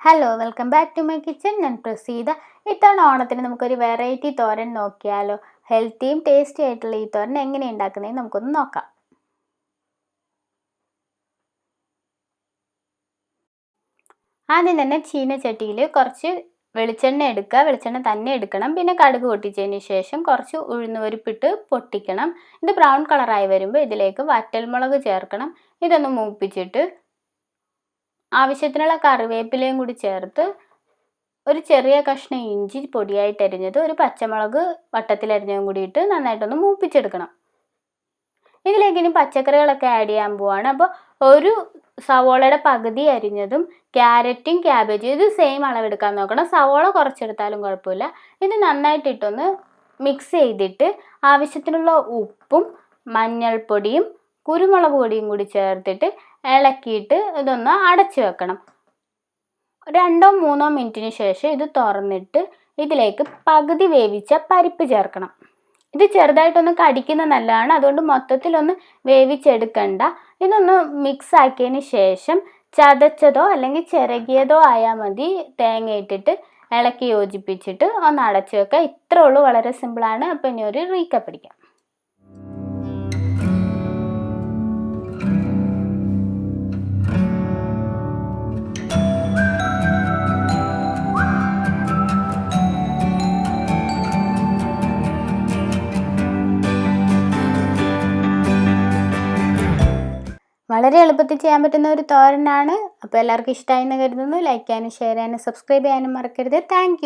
Hello, welcome back to my kitchen. ഞാൻ പ്രസീത. ഇത്തവണ ഓണത്തിന് നമുക്കൊരു വെറൈറ്റി തോരൻ നോക്കിയാലോ? ഹെൽത്തിയും ടേസ്റ്റി ആയിട്ടുള്ള ഈ തോരൻ എങ്ങനെ ഉണ്ടാക്കുന്നതെന്ന് നമുക്കൊന്ന് നോക്കാം. ആദ്യം തന്നെ ചീനച്ചട്ടിയിൽ കുറച്ച് വെളിച്ചെണ്ണ എടുക്കുക. വെളിച്ചെണ്ണ തന്നെ എടുക്കണം. പിന്നെ കടുക് പൊട്ടിച്ചതിന് ശേഷം കുറച്ച് ഉഴുന്നുപരിപ്പിട്ട് പൊട്ടിക്കണം. ഇത് ബ്രൗൺ കളറായി വരുമ്പോൾ ഇതിലേക്ക് വറ്റൽമുളക് ചേർക്കണം. ഇതൊന്ന് മൂപ്പിച്ചിട്ട് ആവശ്യത്തിനുള്ള കറിവേപ്പിലയും കൂടി ചേർത്ത് ഒരു ചെറിയ കഷ്ണം ഇഞ്ചി പൊടിയായിട്ട് അരിഞ്ഞത്, ഒരു പച്ചമുളക് വട്ടത്തിലരിഞ്ഞതും കൂടി ഇട്ട് നന്നായിട്ടൊന്ന് മൂപ്പിച്ചെടുക്കണം. ഇതിലേക്ക് ഇനി പച്ചക്കറികളൊക്കെ ആഡ് ചെയ്യാൻ പോവാണ്. അപ്പോൾ ഒരു സവോളയുടെ പകുതി അരിഞ്ഞതും ക്യാരറ്റും ക്യാബേജും ഇത് സെയിം അളവെടുക്കാൻ നോക്കണം. സവോള കുറച്ചെടുത്താലും കുഴപ്പമില്ല. ഇത് നന്നായിട്ടിട്ടൊന്ന് മിക്സ് ചെയ്തിട്ട് ആവശ്യത്തിനുള്ള ഉപ്പും മഞ്ഞൾപ്പൊടിയും കുരുമുളക് പൊടിയും കൂടി ചേർത്തിട്ട് ഇളക്കിയിട്ട് ഇതൊന്ന് അടച്ചു വെക്കണം. 2-3 മിനിറ്റിന് ശേഷം ഇത് തുറന്നിട്ട് ഇതിലേക്ക് പകുതി വേവിച്ച പരിപ്പ് ചേർക്കണം. ഇത് ചെറുതായിട്ടൊന്ന് കടിക്കുന്ന നല്ലതാണ്, അതുകൊണ്ട് മൊത്തത്തിലൊന്ന് വേവിച്ചെടുക്കണ്ട. ഇതൊന്ന് മിക്സ് ആക്കിയതിന് ശേഷം ചതച്ചതോ അല്ലെങ്കിൽ ചിരകിയതോ ആയാൽ മതി തേങ്ങ ഇട്ടിട്ട് ഇളക്കി യോജിപ്പിച്ചിട്ട് ഒന്ന് അടച്ചു വെക്കുക. ഇത്രേ ഉള്ളൂ, വളരെ സിമ്പിളാണ്. അപ്പോൾ ഇനി ഒരു റീക്കപ്പ് അടിക്കാം. വളരെ എളുപ്പത്തിൽ ചെയ്യാൻ പറ്റുന്ന ഒരു തോരനാണ്. അപ്പോൾ എല്ലാവർക്കും ഇഷ്ടമായി എന്ന് കരുതുന്നു. ലൈക്ക് ചെയ്യാനും ഷെയർ ചെയ്യാനും സബ്സ്ക്രൈബ് ചെയ്യാനും മറക്കരുത്. താങ്ക്